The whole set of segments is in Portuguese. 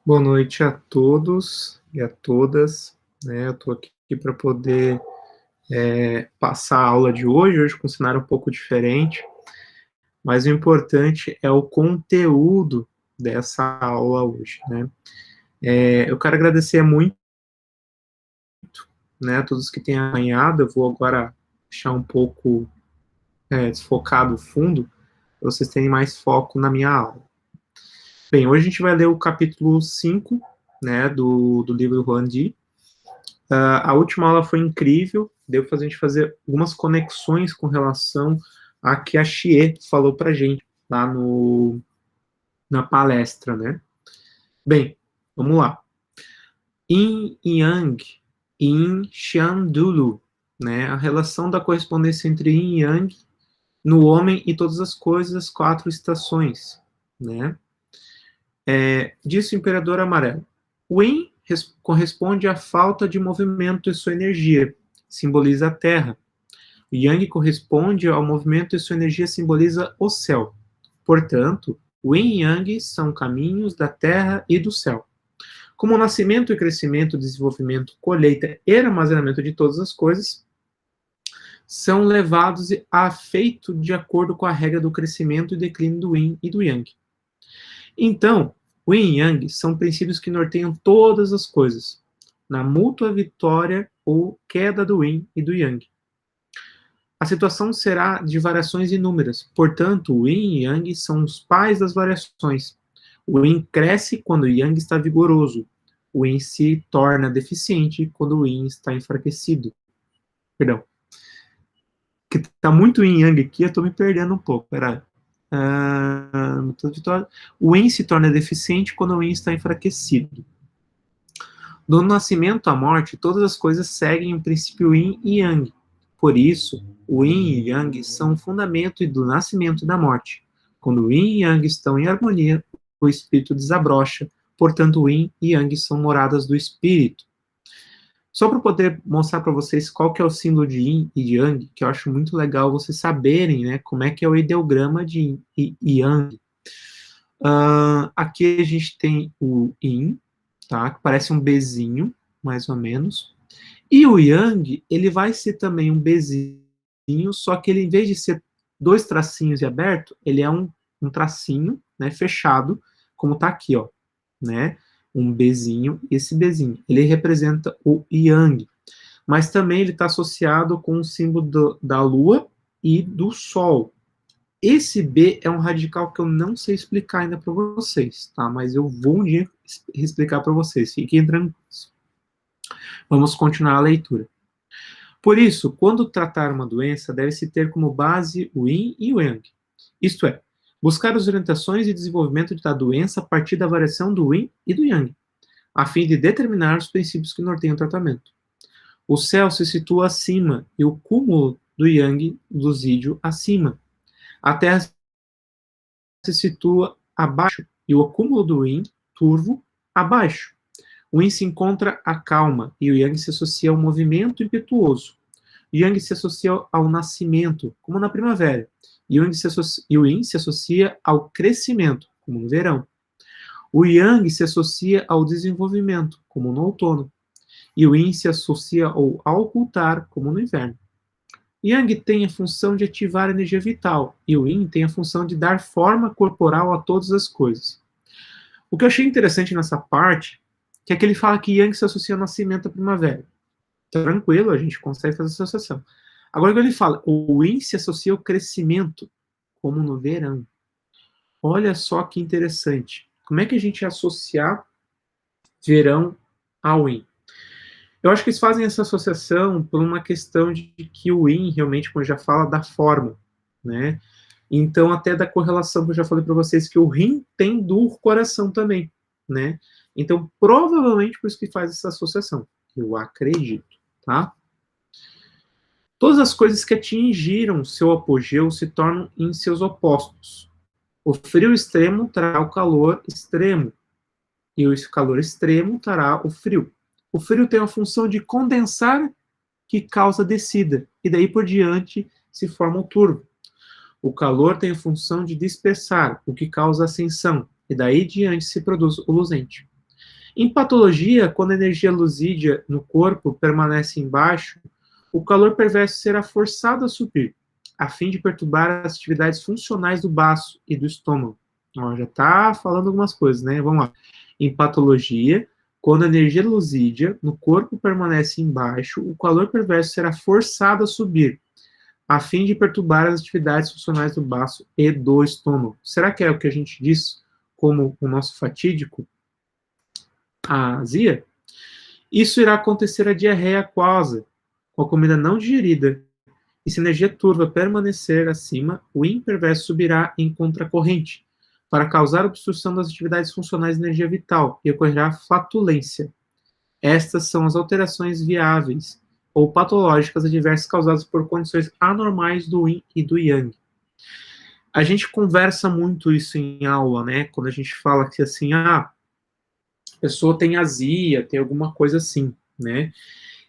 Boa noite a todos e a todas, né? Eu estou aqui para poder passar a aula de hoje com um cenário um pouco diferente, mas o importante é o conteúdo dessa aula hoje, né? Eu quero agradecer muito, né, a todos que têm acompanhado. Eu vou agora deixar um pouco desfocado o fundo, para vocês terem mais foco na minha aula. Bem, hoje a gente vai ler o capítulo 5, né, do livro do Huan Di. A última aula foi incrível, deu para a gente fazer algumas conexões com relação a que a Xie falou para a gente lá na palestra, né? Bem, vamos lá. Yin Yang, Yin Xian-Dulu, né? A relação da correspondência entre Yin e Yang no homem e todas as coisas, as 4 estações, né? Disse o Imperador Amarelo. O Yin corresponde à falta de movimento e sua energia, simboliza a Terra. O Yang corresponde ao movimento e sua energia simboliza o céu. Portanto, o Yin e Yang são caminhos da Terra e do céu. Como o nascimento e crescimento, desenvolvimento, colheita e armazenamento de todas as coisas são levados a feito de acordo com a regra do crescimento e declínio do Yin e do Yang. Então, o Yin e Yang são princípios que norteiam todas as coisas, na mútua vitória ou queda do Yin e do Yang. A situação será de variações inúmeras, portanto, o Yin e Yang são os pais das variações. O Yin cresce quando o Yang está vigoroso. O Yin se torna deficiente quando o Yin está enfraquecido. Perdão. Que tá muito Yin e Yang aqui, eu estou me perdendo um pouco. Peraí. O Yin se torna deficiente quando o Yin está enfraquecido. Do nascimento à morte, todas as coisas seguem o princípio Yin e Yang. Por isso, o Yin e Yang são o fundamento do nascimento e da morte. Quando o Yin e Yang estão em harmonia, o espírito desabrocha. Portanto, o Yin e Yang são moradas do espírito. Só para poder mostrar para vocês qual que é o símbolo de Yin e de Yang, que eu acho muito legal vocês saberem, né, como é que é o ideograma de Yin e Yang. Aqui a gente tem o Yin, tá, que parece um Bzinho, mais ou menos. E o Yang, ele vai ser também um Bzinho, só que ele, em vez de ser 2 tracinhos e aberto, ele é um tracinho, né, fechado, como está aqui, ó, né, um Bzinho, esse Bzinho. Ele representa o Yang, mas também ele está associado com o símbolo da Lua e do Sol. Esse B é um radical que eu não sei explicar ainda para vocês, tá, mas eu vou um dia explicar para vocês, fiquem tranquilos. Vamos continuar a leitura. Por isso, quando tratar uma doença, deve-se ter como base o Yin e o Yang. Isto é, buscar as orientações e desenvolvimento da doença a partir da variação do Yin e do Yang, a fim de determinar os princípios que norteiam o tratamento. O céu se situa acima e o cúmulo do Yang lusídio acima. A Terra se situa abaixo e o acúmulo do Yin turvo abaixo. O Yin se encontra a calma e o Yang se associa ao movimento impetuoso. O Yang se associa ao nascimento, como na primavera, e o Yin se associa ao crescimento, como no verão. O Yang se associa ao desenvolvimento, como no outono, e o Yin se associa ao ocultar, como no inverno. O Yang tem a função de ativar a energia vital, e o Yin tem a função de dar forma corporal a todas as coisas. O que eu achei interessante nessa parte, que é que ele fala que Yang se associa ao nascimento da primavera. Tranquilo, a gente consegue fazer essa associação. Agora, quando ele fala, o Yin se associa ao crescimento, como no verão. Olha só que interessante. Como é que a gente associar verão ao Yin? Eu acho que eles fazem essa associação por uma questão de que o Yin, realmente, como já fala, da forma, né? Então, até da correlação que eu já falei para vocês, que o Yin tem do coração também, né? Então, provavelmente, por isso que faz essa associação. Eu acredito, tá? Todas as coisas que atingiram seu apogeu se tornam em seus opostos. O frio extremo trará o calor extremo, e o calor extremo trará o frio. O frio tem a função de condensar, que causa descida, e daí por diante se forma o turvo. O calor tem a função de dispersar, o que causa ascensão, e daí diante se produz o luzente. Em patologia, quando a energia luzídia no corpo permanece embaixo, o calor perverso será forçado a subir, a fim de perturbar as atividades funcionais do baço e do estômago. Ó, já está falando algumas coisas, né? Vamos lá. Em patologia, quando a energia luzídia no corpo permanece embaixo, o calor perverso será forçado a subir, a fim de perturbar as atividades funcionais do baço e do estômago. Será que é o que a gente diz como o nosso fatídico, a azia? Isso irá acontecer a diarreia aquosa, com a comida não digerida. E se a energia turva permanecer acima, o yin perverso subirá em contracorrente, para causar obstrução das atividades funcionais de energia vital, e ocorrerá flatulência. Estas são as alterações viáveis ou patológicas adversas causadas por condições anormais do yin e do yang. A gente conversa muito isso em aula, né? Quando a gente fala que assim, a pessoa tem azia, tem alguma coisa assim, né?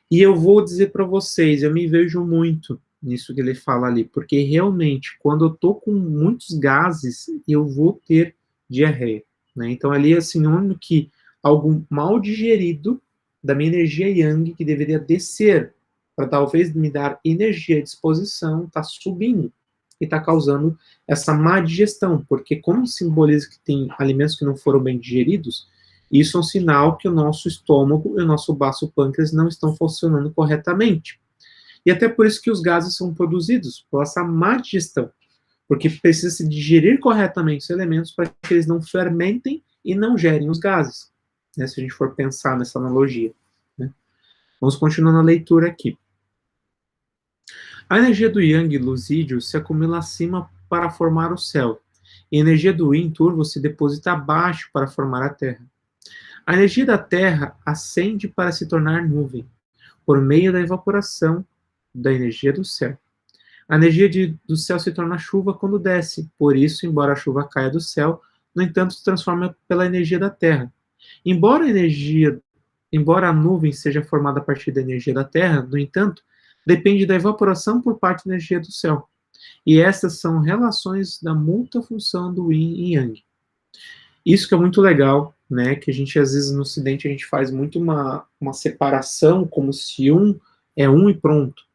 E eu vou dizer para vocês, eu me vejo muito nisso que ele fala ali, porque realmente, quando eu tô com muitos gases, eu vou ter diarreia, né? Então ali é sinônimo que algo mal digerido da minha energia yang, que deveria descer para talvez me dar energia à disposição, está subindo e está causando essa má digestão, porque como simboliza que tem alimentos que não foram bem digeridos, isso é um sinal que o nosso estômago e o nosso baço pâncreas não estão funcionando corretamente. E até por isso que os gases são produzidos, por essa má digestão, porque precisa se digerir corretamente os elementos para que eles não fermentem e não gerem os gases, né, se a gente for pensar nessa analogia. Né? Vamos continuar na leitura aqui. A energia do Yang luzídio se acumula acima para formar o céu, e a energia do Yin turvo se deposita abaixo para formar a Terra. A energia da Terra ascende para se tornar nuvem, por meio da evaporação da energia do céu. A energia do céu se torna chuva quando desce, por isso, embora a chuva caia do céu, no entanto, se transforma pela energia da Terra. Embora a nuvem seja formada a partir da energia da Terra, no entanto, depende da evaporação por parte da energia do céu. E essas são relações da mútua função do Yin e Yang. Isso que é muito legal, né? Que a gente, às vezes, no Ocidente, a gente faz muito uma separação, como se um é um e pronto,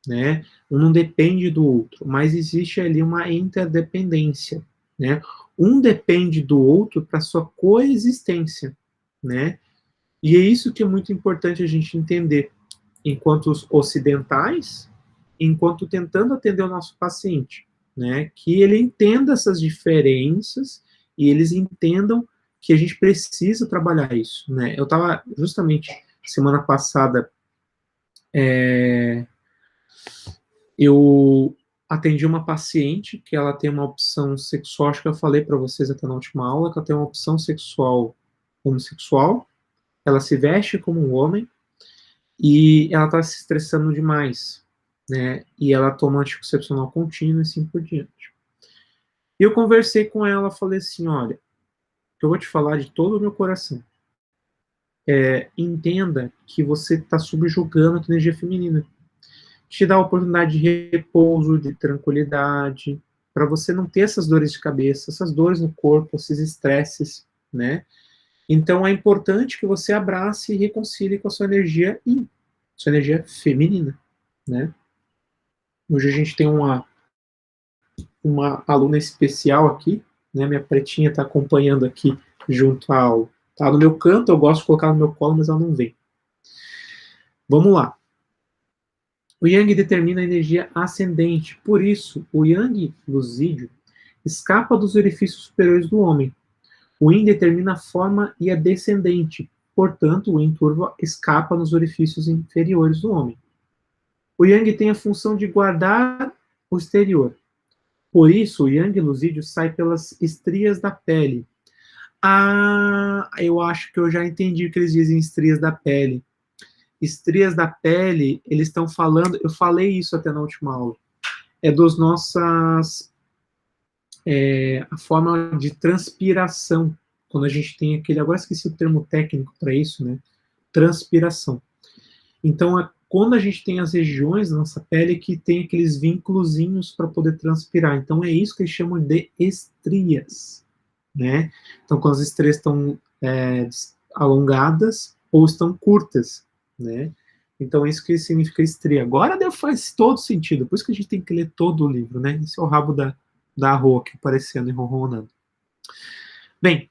né? Um não depende do outro, mas existe ali uma interdependência, né? Um depende do outro para sua coexistência, né? E é isso que é muito importante a gente entender, enquanto os ocidentais, enquanto tentando atender o nosso paciente, né? Que ele entenda essas diferenças e eles entendam que a gente precisa trabalhar isso, né? Eu estava justamente semana passada, eu atendi uma paciente que ela tem uma opção sexual, acho que eu falei para vocês até na última aula, que ela tem uma opção sexual homossexual, ela se veste como um homem e ela está se estressando demais, né? E ela toma anticoncepcional contínuo e assim por diante. E eu conversei com ela, falei assim, olha, eu vou te falar de todo o meu coração. Entenda que você está subjugando a tua energia feminina. Te dá a oportunidade de repouso, de tranquilidade, para você não ter essas dores de cabeça, essas dores no corpo, esses estresses, né? Então é importante que você abrace e reconcilie com a sua energia yin, sua energia feminina, né? Hoje a gente tem uma aluna especial aqui, né? Minha pretinha está acompanhando aqui junto à aula. Tá no meu canto, eu gosto de colocar no meu colo, mas ela não vem. Vamos lá. O Yang determina a energia ascendente, por isso, o Yang luzídio escapa dos orifícios superiores do homem. O Yin determina a forma e a descendente, portanto, o Yin turvo escapa nos orifícios inferiores do homem. O Yang tem a função de guardar o exterior. Por isso, o Yang luzídio sai pelas estrias da pele. Ah, eu acho que eu já entendi o que eles dizem estrias da pele. Estrias da pele, eles estão falando, eu falei isso até na última aula, é dos nossas, a forma de transpiração, quando a gente tem aquele, agora esqueci o termo técnico para isso, né, transpiração. Então, quando a gente tem as regiões da nossa pele que tem aqueles vínculozinhos para poder transpirar, então é isso que eles chamam de estrias, né, então quando as estrias estão alongadas ou estão curtas, né? Então, isso que significa estria. Agora faz todo sentido, por isso que a gente tem que ler todo o livro, né? Esse é o rabo da Rô aqui aparecendo e ronronando. Bem,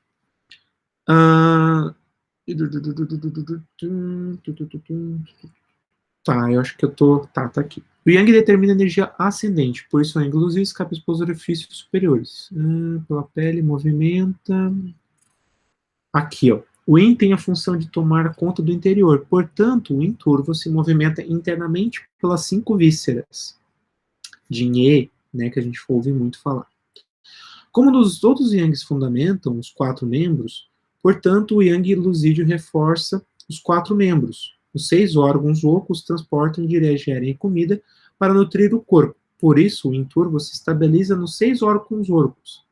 tá, eu acho que eu tô. Tá aqui. O Yang determina energia ascendente, por isso a luz escapa os orifícios superiores. Pela pele, movimenta. Aqui, ó. O Yin tem a função de tomar conta do interior, portanto, o Yin turvo se movimenta internamente pelas 5 vísceras. Jin E, né, que a gente ouve muito falar. Como os outros Yangs fundamentam os 4 membros, portanto, o Yang Lusídio reforça os 4 membros. Os 6 órgãos ocos transportam e digerem comida para nutrir o corpo. Por isso, o Yin turvo se estabiliza nos 6 órgãos ocos.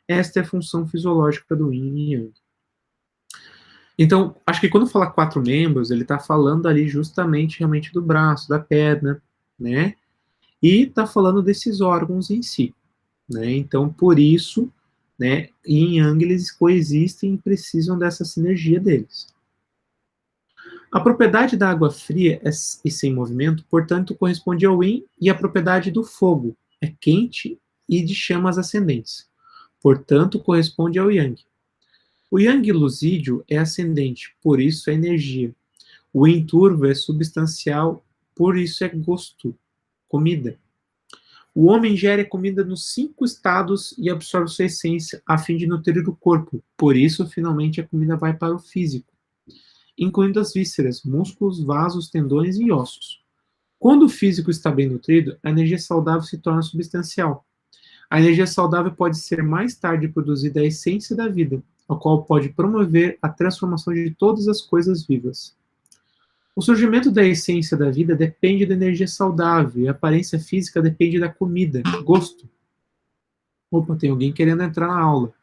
Esta é a função fisiológica do Yin e Yang. Então, acho que quando fala 4 membros, ele está falando ali justamente realmente do braço, da perna, né? E está falando desses órgãos em si, né? Então, por isso, né, Yin e Yang eles coexistem e precisam dessa sinergia deles. A propriedade da água fria e sem movimento, portanto, corresponde ao Yin, e a propriedade do fogo é quente e de chamas ascendentes, portanto, corresponde ao Yang. O Yang Lusídio é ascendente, por isso é energia. O Yin turvo é substancial, por isso é gosto, comida. O homem gera comida nos 5 estados e absorve sua essência a fim de nutrir o corpo. Por isso, finalmente, a comida vai para o físico, incluindo as vísceras, músculos, vasos, tendões e ossos. Quando o físico está bem nutrido, a energia saudável se torna substancial. A energia saudável pode ser mais tarde produzida a essência da vida, a qual pode promover a transformação de todas as coisas vivas. O surgimento da essência da vida depende da energia saudável e a aparência física depende da comida, gosto. Opa, tem alguém querendo entrar na aula.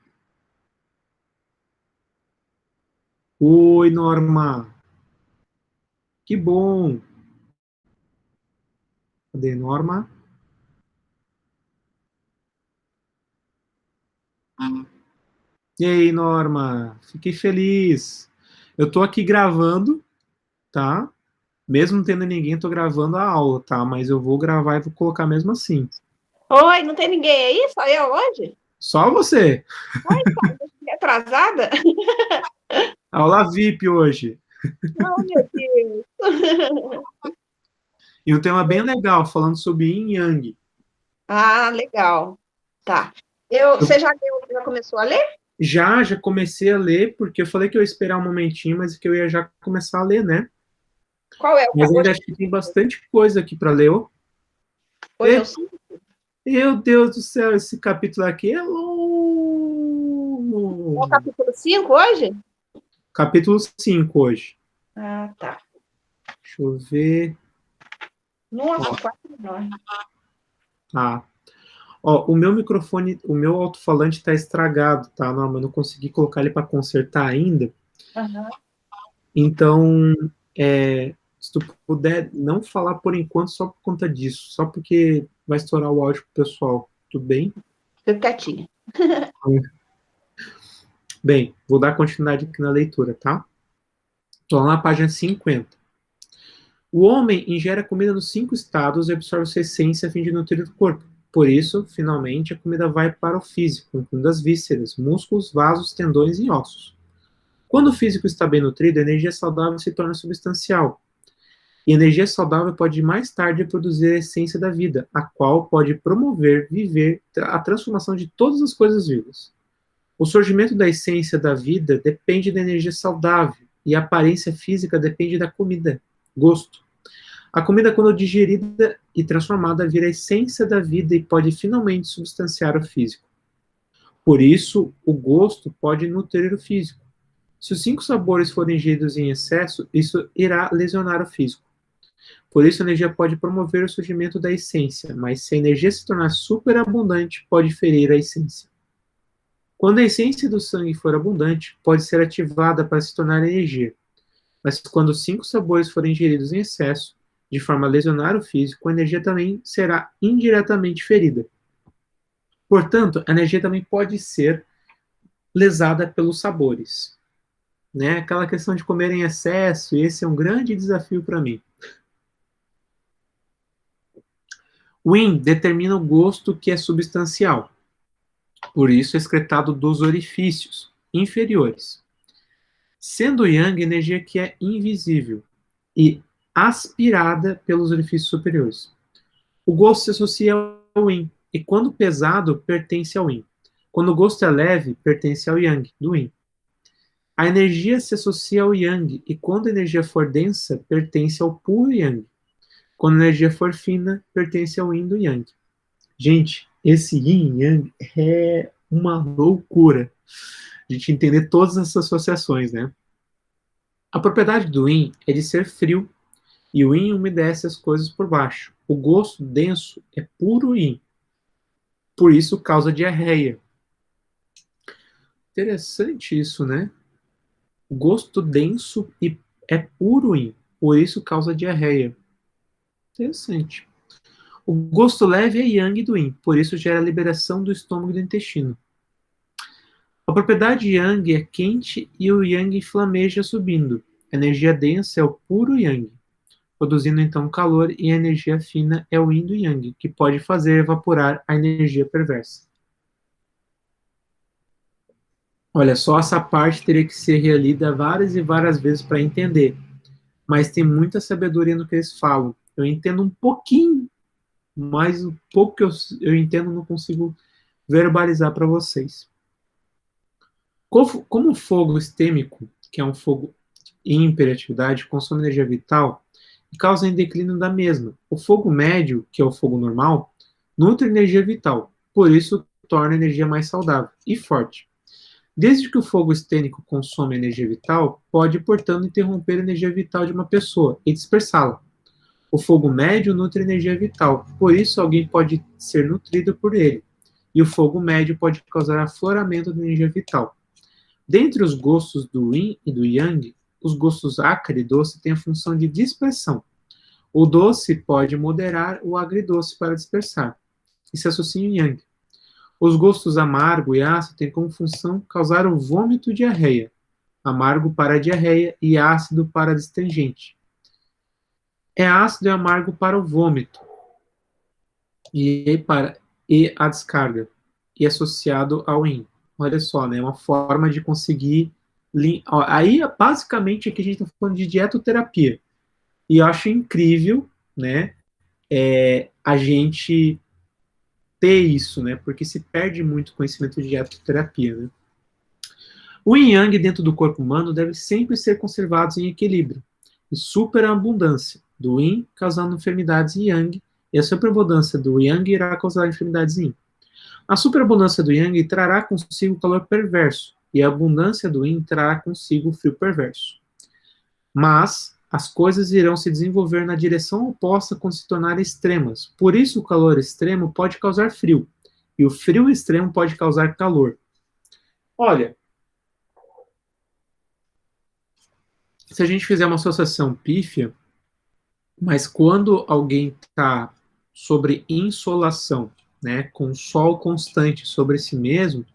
Oi, Norma. Que bom. Cadê Norma? E aí, Norma? Fiquei feliz. Eu tô aqui gravando, tá? Mesmo não tendo ninguém, tô gravando a aula, tá? Mas eu vou gravar e vou colocar mesmo assim. Oi, não tem ninguém aí? Só eu hoje? Só você. Ai, pai, eu cheguei atrasada? Aula VIP hoje. Oh, meu Deus. E um tema bem legal, falando sobre Yin e Yang. Ah, legal. Tá. Eu Você já começou a ler? já comecei a ler, porque eu falei que eu ia esperar um momentinho, mas que eu ia já começar a ler, né? Qual é? Mas ainda Hoje, acho que tem bastante coisa aqui para ler. hoje é E, o 5? meu Deus do céu, esse capítulo aqui é É o longo. capítulo 5 hoje? Capítulo 5 hoje. Ah, tá. Deixa eu ver. Nossa, Ó, 4 não. tá. Ó, o meu microfone, o meu alto-falante está estragado, tá, Norma? Eu não consegui colocar ele para consertar ainda. Aham. Então, se tu puder não falar por enquanto só por conta disso, só porque vai estourar o áudio pro pessoal, tudo bem? Fica quietinha. Bem, vou dar continuidade aqui na leitura, tá? Estou lá na página 50. O homem ingere a comida nos 5 estados e absorve sua essência a fim de nutrir o corpo. Por isso, finalmente, a comida vai para o físico, incluindo as vísceras, músculos, vasos, tendões e ossos. Quando o físico está bem nutrido, a energia saudável se torna substancial. E a energia saudável pode mais tarde produzir a essência da vida, a qual pode promover, viver a transformação de todas as coisas vivas. O surgimento da essência da vida depende da energia saudável e a aparência física depende da comida, gosto. A comida, quando digerida e transformada, vira a essência da vida e pode finalmente substanciar o físico. Por isso, o gosto pode nutrir o físico. Se os 5 sabores forem ingeridos em excesso, isso irá lesionar o físico. Por isso, a energia pode promover o surgimento da essência, mas se a energia se tornar superabundante, pode ferir a essência. Quando a essência do sangue for abundante, pode ser ativada para se tornar energia. Mas quando os 5 sabores forem ingeridos em excesso, de forma a lesionar o físico, a energia também será indiretamente ferida. Portanto, a energia também pode ser lesada pelos sabores. né? Aquela questão de comer em excesso, e esse é um grande desafio para mim. O yin determina o gosto que é substancial, por isso é excretado dos orifícios inferiores, sendo o yang energia que é invisível e aspirada pelos orifícios superiores. O gosto se associa ao yin, e quando pesado, pertence ao yin. Quando o gosto é leve, pertence ao yang, do yin. A energia se associa ao yang, e quando a energia for densa, pertence ao puro yang. Quando a energia for fina, pertence ao yin do yang. Gente, esse yin e yang é uma loucura. A gente entender todas essas associações, né? A propriedade do yin é de ser frio, e o yin umedece as coisas por baixo. O gosto denso é puro yin, por isso causa diarreia. Interessante isso, né? O gosto denso e é puro yin, por isso causa diarreia. Interessante. O gosto leve é yang do yin, por isso gera liberação do estômago e do intestino. A propriedade yang é quente e o yang flameja subindo. A energia densa é o puro yang, produzindo então calor, e a energia fina é o yin do yang, que pode fazer evaporar a energia perversa. Olha, só essa parte teria que ser relida várias e várias vezes para entender, mas tem muita sabedoria no que eles falam. Eu entendo um pouquinho, mas o pouco que eu entendo não consigo verbalizar para vocês. Como o fogo estêmico, que é um fogo em hiperatividade, consome energia vital e causa em declínio da mesma. O fogo médio, que é o fogo normal, nutre energia vital, por isso torna a energia mais saudável e forte. Desde que o fogo estênico consome energia vital, pode, portanto, interromper a energia vital de uma pessoa e dispersá-la. O fogo médio nutre energia vital, por isso alguém pode ser nutrido por ele. E o fogo médio pode causar afloramento da energia vital. Dentre os gostos do yin e do yang, os gostos acre e doce têm a função de dispersão. O doce pode moderar o agridoce para dispersar, e se associa ao yang. Os gostos amargo e ácido têm como função causar o vômito e diarreia. Amargo para a diarreia e ácido para a astringente. É ácido e amargo para o vômito e a descarga, e associado ao yin. Olha só, né? Uma forma de conseguir. Aí, basicamente, aqui a gente está falando de dietoterapia. E eu acho incrível, né? A gente ter isso, né? Porque se perde muito conhecimento de dietoterapia, né? O yin e yang dentro do corpo humano devem sempre ser conservados em equilíbrio e superabundância do yin causando enfermidades em yang, e a superabundância do yang irá causar enfermidades em yin. A superabundância do yang trará consigo o calor perverso, e a abundância do yin trará consigo o frio perverso. Mas as coisas irão se desenvolver na direção oposta quando se tornarem extremas. Por isso, o calor extremo pode causar frio, e o frio extremo pode causar calor. Olha, se a gente fizer uma associação pífia, mas quando alguém está sobre insolação, né, com sol constante sobre si mesmo,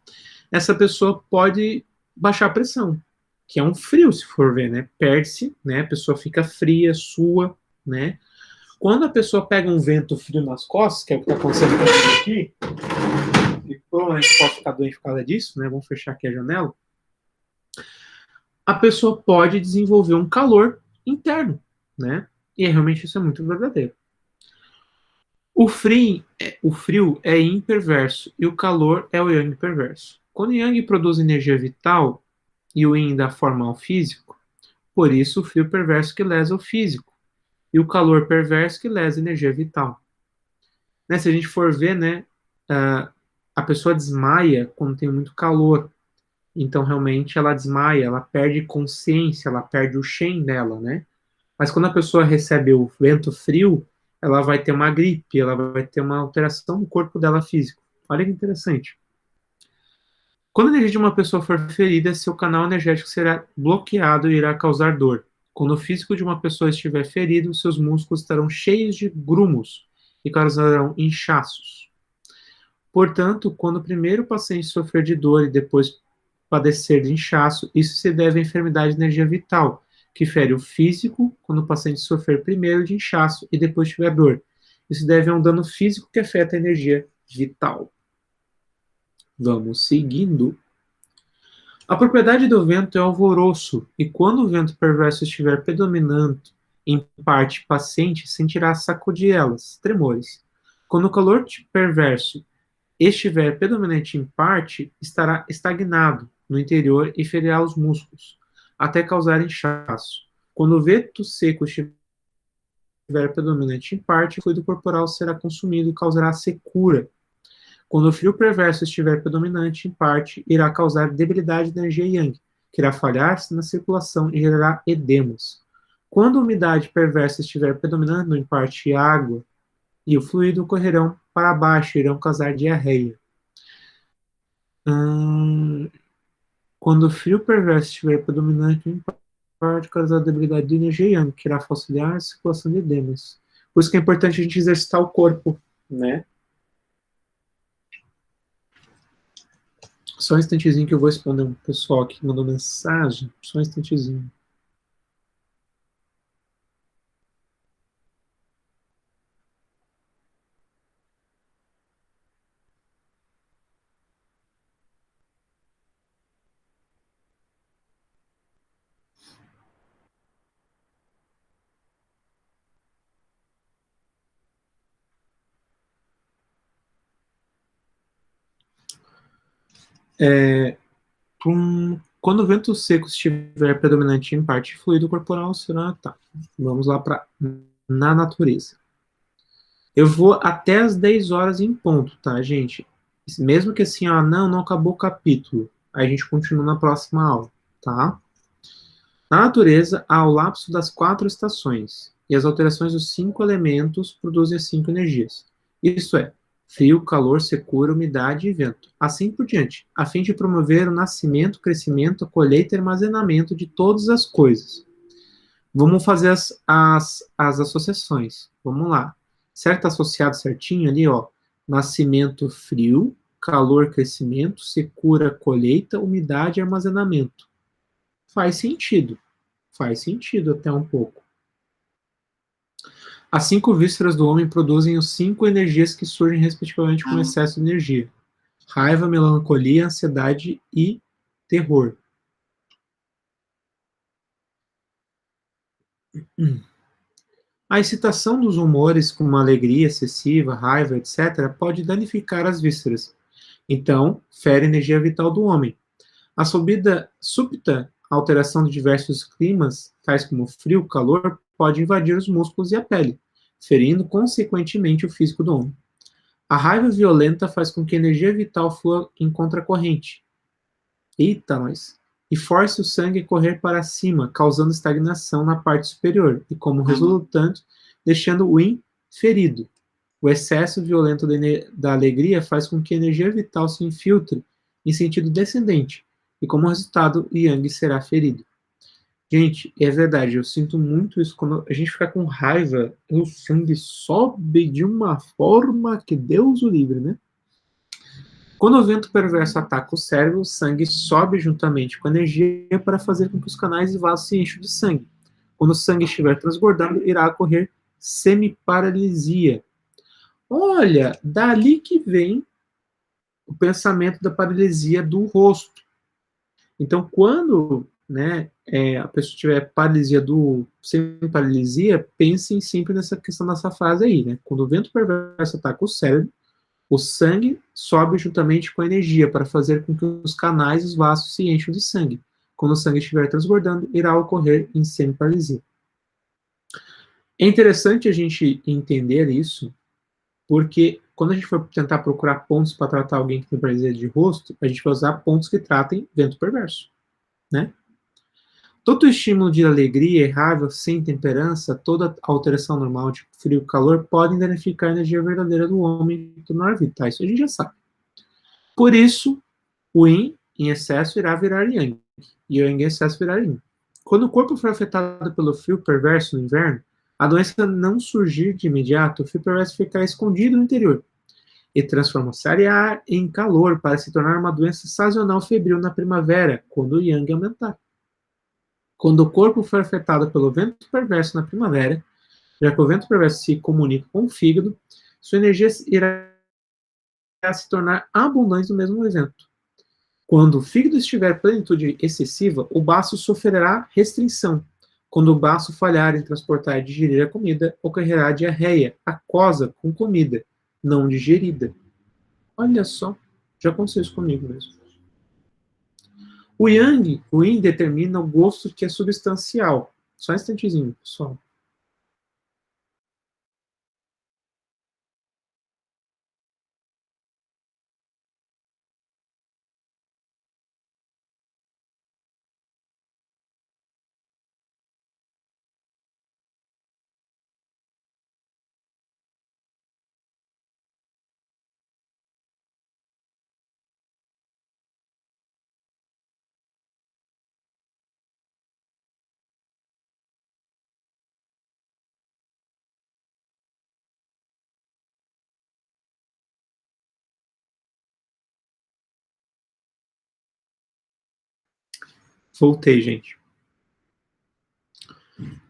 essa pessoa pode baixar a pressão, que é um frio, se for ver, né? Perde-se, né? A pessoa fica fria, sua, né? Quando a pessoa pega um vento frio nas costas, que é o que está acontecendo com a gente aqui, e provavelmente pode ficar doente por causa disso, né? Vamos fechar aqui a janela. A pessoa pode desenvolver um calor interno, né? E realmente isso é muito verdadeiro. O frio é yin perverso e o calor é o yang perverso. Quando o yang produz energia vital e o yin dá forma ao físico, por isso o frio perverso que lesa o físico e o calor perverso que lesa a energia vital. Né, se a gente for ver, né, a pessoa desmaia quando tem muito calor. Então, realmente, ela desmaia, ela perde consciência, ela perde o shen dela, né? Mas quando a pessoa recebe o vento frio, ela vai ter uma gripe, ela vai ter uma alteração no corpo dela físico. Olha que interessante. Quando a energia de uma pessoa for ferida, seu canal energético será bloqueado e irá causar dor. Quando o físico de uma pessoa estiver ferido, seus músculos estarão cheios de grumos e causarão inchaços. Portanto, quando o primeiro paciente sofrer de dor e depois padecer de inchaço. Isso se deve à enfermidade de energia vital, que fere o físico quando o paciente sofrer primeiro de inchaço e depois tiver dor. Isso deve a um dano físico que afeta a energia vital. Vamos seguindo. A propriedade do vento é alvoroço, e quando o vento perverso estiver predominante em parte paciente, sentirá sacudir-elas, tremores. Quando o calor perverso estiver predominante em parte, estará estagnado no interior e ferirá os músculos, até causar inchaço. Quando o vento seco estiver predominante em parte, o fluido corporal será consumido e causará secura. Quando o frio perverso estiver predominante em parte, irá causar debilidade de energia yang, que irá falhar-se na circulação e gerará edemas. Quando a umidade perversa estiver predominando em parte água e o fluido correrão para baixo, irão causar diarreia. Quando o frio perverso estiver predominante em parte, causar debilidade de energia yang, que irá facilitar a circulação de edemas. Por isso que é importante a gente exercitar o corpo, né? Só um instantezinho que eu vou responder um pessoal que mandou mensagem. Só um instantezinho. Quando o vento seco estiver predominante em parte fluido corporal, será. Tá. Vamos lá para na natureza. Eu vou até as 10 horas em ponto, tá, gente? Mesmo que assim, não acabou o capítulo. Aí a gente continua na próxima aula, tá? Na natureza, há o lapso das 4 estações, e as alterações dos 5 elementos produzem as 5 energias. Isto é, frio, calor, secura, umidade e vento. Assim por diante, a fim de promover o nascimento, crescimento, a colheita e armazenamento de todas as coisas. Vamos fazer as associações. Vamos lá. Certo associado certinho ali, ó. Nascimento, frio, calor, crescimento, secura, colheita, umidade e armazenamento. Faz sentido até um pouco. As 5 vísceras do homem produzem as 5 energias que surgem respectivamente com excesso de energia: raiva, melancolia, ansiedade e terror. A excitação dos humores, como alegria excessiva, raiva, etc., pode danificar as vísceras. Então, fere a energia vital do homem. A súbita alteração de diversos climas, tais como frio, calor, pode invadir os músculos e a pele, ferindo consequentemente o físico do homem. A raiva violenta faz com que a energia vital flua em contracorrente. Eita, nós! E force o sangue a correr para cima, causando estagnação na parte superior, e como resultante, deixando o yin ferido. O excesso violento da alegria faz com que a energia vital se infiltre em sentido descendente, e como resultado, o yang será ferido. Gente, é verdade, eu sinto muito isso. Quando a gente fica com raiva, o sangue sobe de uma forma que Deus o livre, né? Quando o vento perverso ataca o cérebro, o sangue sobe juntamente com a energia para fazer com que os canais e vasos se encham de sangue. Quando o sangue estiver transbordando, irá ocorrer semiparalisia. Olha, dali que vem o pensamento da paralisia do rosto. Então, quando a pessoa tiver paralisia semiparalisia, pensem sempre nessa questão dessa fase aí, né? Quando o vento perverso ataca o cérebro, o sangue sobe juntamente com a energia para fazer com que os canais e os vasos se encham de sangue. Quando o sangue estiver transbordando, irá ocorrer em semiparalisia. É interessante a gente entender isso, porque quando a gente for tentar procurar pontos para tratar alguém que tem paralisia de rosto, a gente vai usar pontos que tratem vento perverso, né? Todo estímulo de alegria e raiva sem temperança, toda alteração normal de frio e calor podem danificar a energia verdadeira do homem e tornar vital. Isso a gente já sabe. Por isso, o yin em excesso irá virar yang, e o yang em excesso virar yin. Quando o corpo for afetado pelo frio perverso no inverno, a doença não surgir de imediato, o frio perverso ficará escondido no interior. e transforma-se ar em calor para se tornar uma doença sazonal febril na primavera, quando o Yang aumentar. Quando o corpo for afetado pelo vento perverso na primavera, já que o vento perverso se comunica com o fígado, sua energia irá se tornar abundante no mesmo evento. Quando o fígado estiver em plenitude excessiva, o baço sofrerá restrição. Quando o baço falhar em transportar e digerir a comida, ocorrerá diarreia aquosa com comida não digerida. Olha só, já aconteceu isso comigo mesmo. O Yang, o Yin determina o gosto que é substancial. Só um instantezinho, pessoal. Voltei, gente.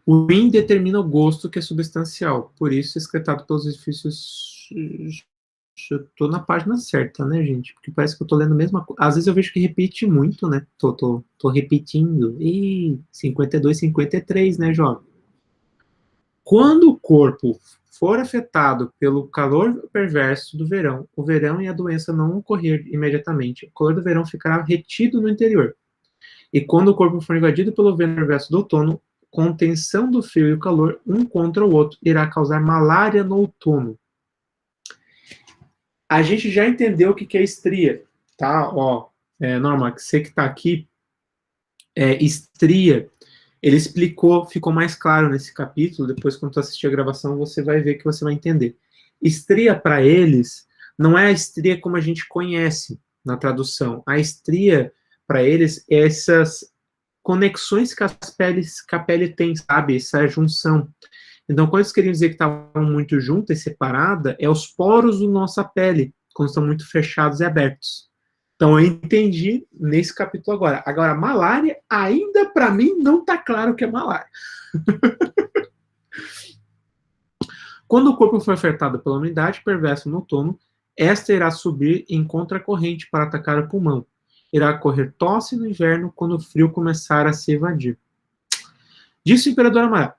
O Yin determina o gosto que é substancial, por isso excretado pelos edifícios. Eu tô na página certa, né, gente? Porque parece que eu tô lendo a mesma coisa. Às vezes eu vejo que repete muito, né? Tô repetindo. Ih, 52, 53, né, jovem? Quando o corpo for afetado pelo calor perverso do verão, o verão e a doença não ocorrer imediatamente, o calor do verão ficará retido no interior. E quando o corpo for invadido pelo vento perverso do outono, contenção do frio e o calor, um contra o outro, irá causar malária no outono. A gente já entendeu o que é estria, tá? Ó, Norma, você que está aqui, estria, ele explicou, ficou mais claro nesse capítulo, depois quando tu assistir a gravação você vai ver que você vai entender. Estria para eles não é a estria como a gente conhece na tradução. A estria para eles é essas conexões que a pele tem, sabe? Essa junção. Então, quando eles queriam dizer que estavam muito juntas e separadas, é os poros da nossa pele, quando estão muito fechados e abertos. Então, eu entendi nesse capítulo agora. Agora, malária, ainda para mim, não está claro o que é malária. Quando o corpo for afetado pela umidade perversa no outono, esta irá subir em contracorrente para atacar o pulmão. Irá correr tosse no inverno quando o frio começar a se evadir. Disse o imperador Amarelo: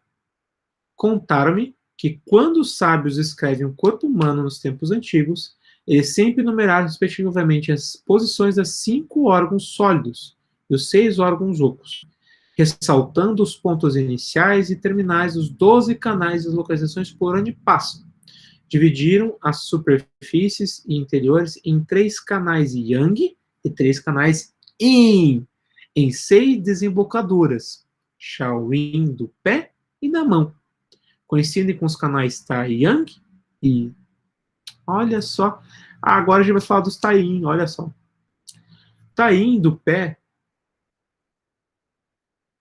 contaram-me que quando os sábios escrevem o corpo humano nos tempos antigos, eles sempre numeraram respectivamente as posições das 5 órgãos sólidos e os 6 órgãos ocos, ressaltando os pontos iniciais e terminais dos 12 canais e localizações por onde passam. Dividiram as superfícies e interiores em 3 canais Yang e 3 canais Yin, em 6 desembocaduras, Shaolin do pé e da mão. Coincidem com os canais Taiyang e... Olha só. Agora a gente vai falar dos Taiyin, olha só. Taiyin do pé,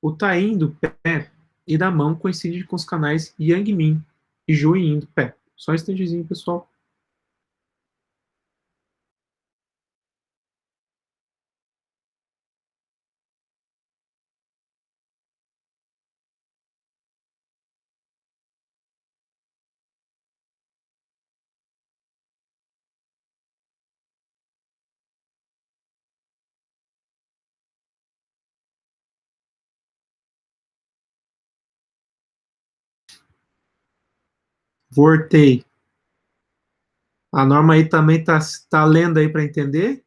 o Taiyin do pé e da mão coincidem com os canais Yangmin e Juyin do pé. Só um instantezinho, pessoal. Voltei. A Norma aí também tá lendo aí para entender?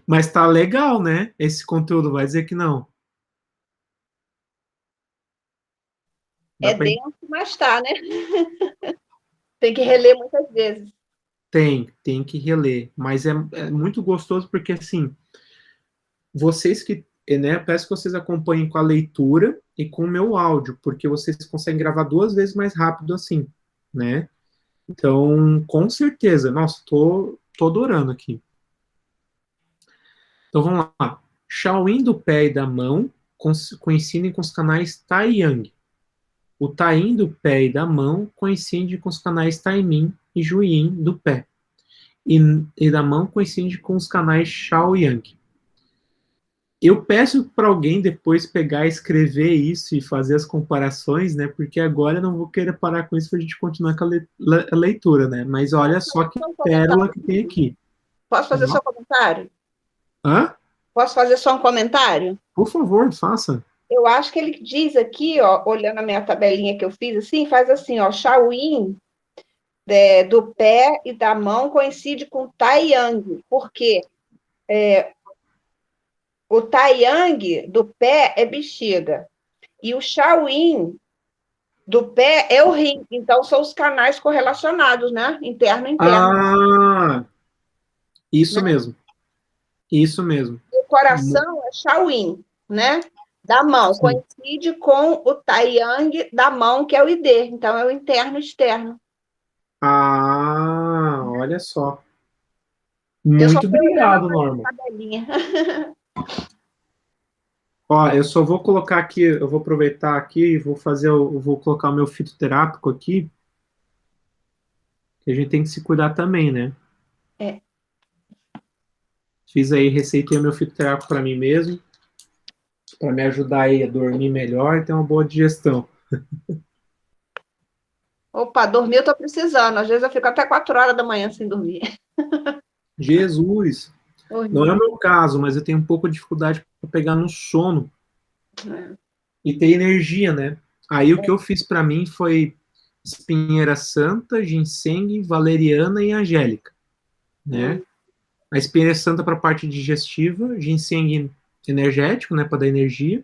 Mas tá legal, né? Esse conteúdo, vai dizer que não. Dá É pra... denso, mas tá, né? Tem que reler muitas vezes. Tem que reler. Mas é muito gostoso porque, assim, vocês que, né, peço que vocês acompanhem com a leitura e com o meu áudio, porque vocês conseguem gravar 2 vezes mais rápido assim, né? Então, com certeza, nossa, tô adorando aqui. Então vamos lá. Shaolin do pé e da mão coincidem com os canais Tai Yang. O Taim do pé e da mão coincide com os canais Taimin e Juyin do pé. E da mão coincide com os canais Shao e Yang. Eu peço para alguém depois pegar e escrever isso e fazer as comparações, né? Porque agora eu não vou querer parar com isso para a gente continuar com a leitura, né? Mas olha só que Só um pérola comentário. que tem aqui. Posso fazer só um comentário? Hã? Posso fazer só um comentário? Por favor, faça. Eu acho que ele diz aqui, ó, olhando a minha tabelinha que eu fiz assim, faz assim, ó, Shaolin do pé e da mão coincide com Taiyang, porque o Taiyang do pé é bexiga e o Shaolin do pé é o rim. Então, são os canais correlacionados, né? Interno e interno. Ah, Né? isso mesmo. Isso mesmo. O coração é Shaolin, né? Da mão. Sim. Coincide com o Taiyang da mão, que é o ID. Então, é o interno e externo. Ah, olha só. Eu só Muito fui olhando obrigado, a Norma. tabelinha. Ó, eu só vou colocar aqui, eu vou aproveitar aqui e vou fazer, eu vou colocar o meu fitoterápico aqui, que a gente tem que se cuidar também, né? É. Fiz aí, receitei meu fitoterápico para mim mesmo, para me ajudar aí a dormir melhor e ter uma boa digestão. Opa, dormir eu tô precisando. Às vezes eu fico até 4 horas da manhã sem dormir. Jesus! Não é o Horrível. meu caso, mas eu tenho um pouco de dificuldade para pegar no sono É. e ter energia, né? Aí o que eu fiz para mim foi espinheira santa, ginseng, valeriana e angélica, né? A espinheira santa para a parte digestiva, ginseng energético, né, para dar energia,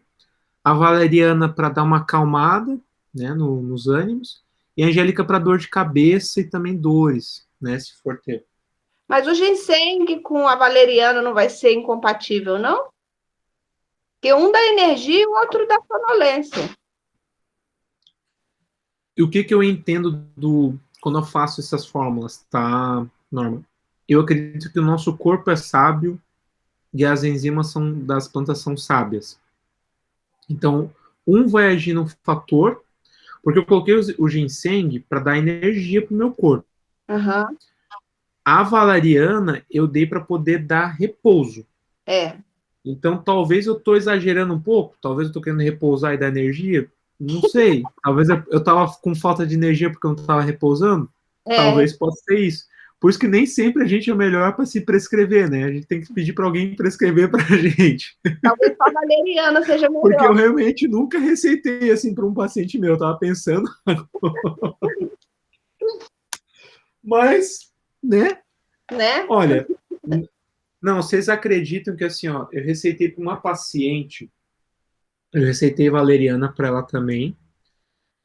a valeriana para dar uma acalmada, né, nos ânimos, e a angélica para dor de cabeça e também dores, né, se for ter. Mas o ginseng com a valeriana não vai ser incompatível, não? Porque um dá energia e o outro dá sonolência. E o que que eu entendo quando eu faço essas fórmulas, tá, Norma? Eu acredito que o nosso corpo é sábio e as enzimas das plantas são sábias. Então, um vai agir no fator, porque eu coloquei o ginseng para dar energia para o meu corpo. Uhum. A valeriana eu dei para poder dar repouso. É. Então, talvez eu estou exagerando um pouco, talvez eu estou querendo repousar e dar energia, não sei. Talvez eu estava com falta de energia porque eu não estava repousando, É. talvez possa ser isso. Por isso que nem sempre a gente é o melhor para se prescrever, né? A gente tem que pedir para alguém prescrever para a gente. Talvez só a valeriana seja Porque eu melhor, realmente nunca receitei assim para um paciente meu, eu estava pensando. Mas, né? né? Olha, não, vocês acreditam que assim, ó, eu receitei para uma paciente, eu receitei valeriana para ela também.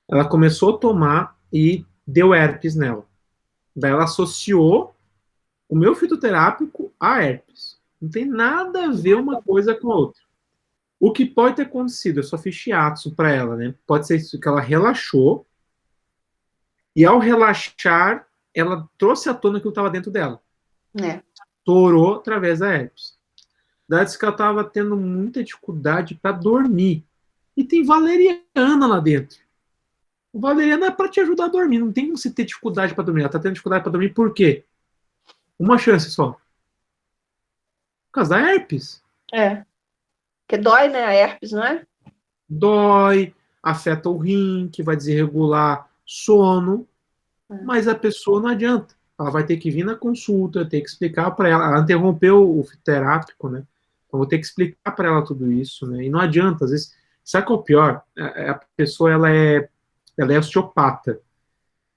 Ela começou a tomar e deu herpes nela. Daí ela associou o meu fitoterápico a herpes. Não tem nada a ver uma coisa com a outra. O que pode ter acontecido, eu só fiz shiatsu para ela, né? Pode ser isso que ela relaxou e ao relaxar, ela trouxe à tona aquilo que estava dentro dela. É. Torou através da herpes. Daí disse que ela estava tendo muita dificuldade para dormir. E tem valeriana lá dentro. O valeriana é para te ajudar a dormir. Não tem como você ter dificuldade para dormir. Ela está tendo dificuldade para dormir por quê? Uma chance só. Por causa da herpes. É. Porque dói, né? A herpes, não é? Dói, afeta o rim, que vai desregular sono. Mas a pessoa não adianta. Ela vai ter que vir na consulta, ter que explicar para ela. Ela interrompeu o terápico, né? Então, vou ter que explicar para ela tudo isso, né? E não adianta, às vezes. Sabe qual é o pior? A pessoa ela é osteopata.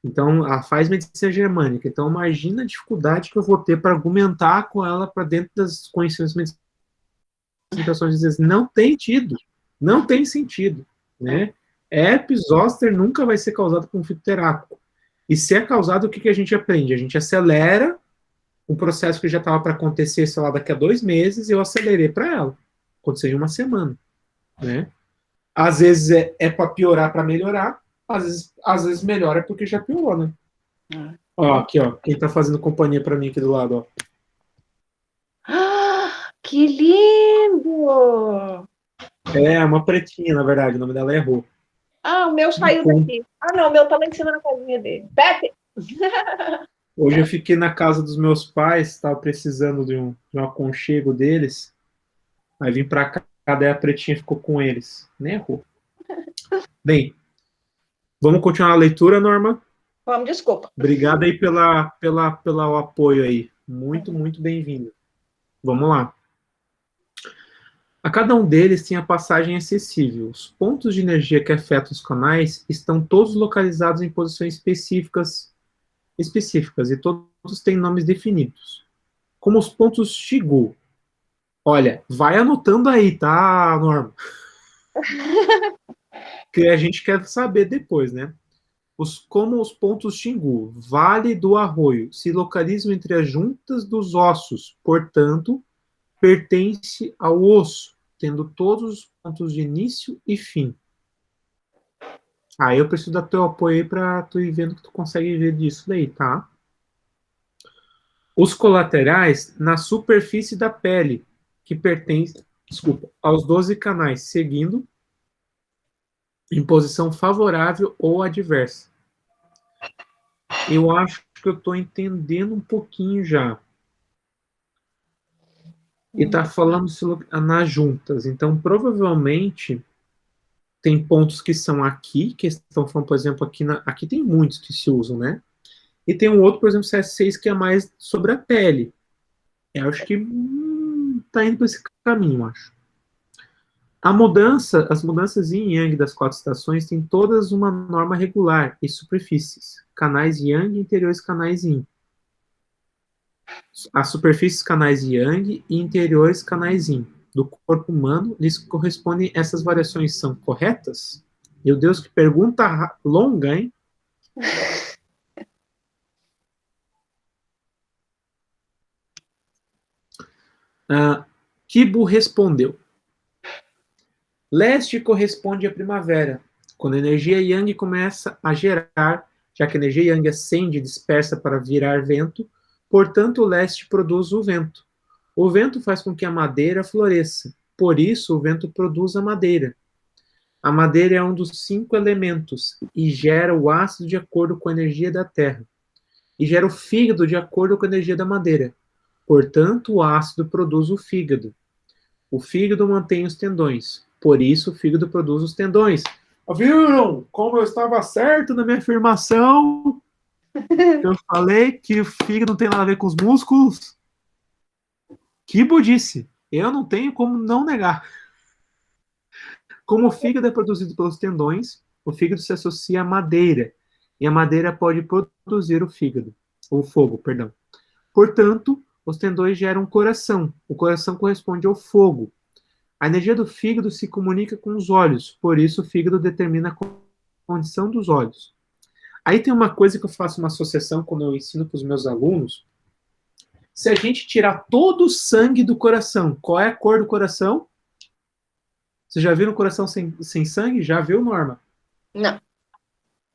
Então, ela faz medicina germânica. Então, imagina a dificuldade que eu vou ter para argumentar com ela para dentro das conhecimentos medicina, dizer não tem sentido. Não tem sentido, né? Herpes zoster nunca vai ser causado por um fitoterápico. E se é causado, o que, que a gente aprende? A gente acelera um processo que já estava para acontecer, sei lá, daqui a 2 meses, e eu acelerei para ela. Aconteceu em uma semana, né? Às vezes é para piorar, para melhorar. Às vezes melhora porque já piorou, né? Ó, aqui, ó. Quem tá fazendo companhia para mim aqui do lado, ó. Ah, que lindo! É uma pretinha, na verdade. O nome dela é Rô. Ah, o meu Me saiu conta. daqui. Ah, não, o meu tá lá em cima na casinha dele. Pepe! Hoje eu fiquei na casa dos meus pais, estava precisando de um aconchego deles. Aí vim pra cá, daí a pretinha ficou com eles. Nem errou. Bem, vamos continuar a leitura, Norma? Vamos, desculpa. Obrigado aí pelo apoio aí. Muito, muito bem-vindo. Vamos lá. A cada um deles tem a passagem acessível. Os pontos de energia que afetam os canais estão todos localizados em posições específicas e todos têm nomes definidos. Como os pontos Shigu. Olha, vai anotando aí, tá, Norma? Que a gente quer saber depois, né? Como os pontos Xingu, Vale do Arroio, se localizam entre as juntas dos ossos, portanto, pertence ao osso, tendo todos os pontos de início e fim. Aí eu preciso do teu apoio aí para tu ir vendo que tu consegue ver disso daí, tá? Os colaterais na superfície da pele, que pertence, desculpa, aos 12 canais, seguindo em posição favorável ou adversa. Eu acho que eu estou entendendo um pouquinho já. E está falando nas juntas. Então, provavelmente, tem pontos que são aqui, que estão falando, por exemplo, aqui tem muitos que se usam, né? E tem um outro, por exemplo, CS6, que é mais sobre a pele. Eu acho que está indo para esse caminho, acho. As mudanças yin e yang das 4 estações têm todas uma norma regular e superfícies. Canais yang e interiores canais yin. As superfícies canais yang e interiores canais yin do corpo humano lhes correspondem essas variações são corretas? Meu Deus, que pergunta longa, hein? Kibo respondeu. Leste corresponde à primavera, quando a energia yang começa a gerar, já que a energia yang acende e dispersa para virar vento, portanto o leste produz o vento. O vento faz com que a madeira floresça, por isso o vento produz a madeira. A madeira é um dos 5 elementos e gera o ácido de acordo com a energia da terra. E gera o fígado de acordo com a energia da madeira. Portanto, o ácido produz o fígado. O fígado mantém os tendões. Por isso, o fígado produz os tendões. Viram como eu estava certo na minha afirmação? Eu falei que o fígado não tem nada a ver com os músculos. Kibo disse. Eu não tenho como não negar. Como o fígado é produzido pelos tendões, o fígado se associa à madeira, e a madeira pode produzir o fogo, perdão. Portanto, os tendões geram o coração corresponde ao fogo. A energia do fígado se comunica com os olhos, por isso o fígado determina a condição dos olhos. Aí tem uma coisa que eu faço uma associação quando eu ensino para os meus alunos. Se a gente tirar todo o sangue do coração, qual é a cor do coração? Você já viu um coração sem sangue? Já viu, Norma? Não.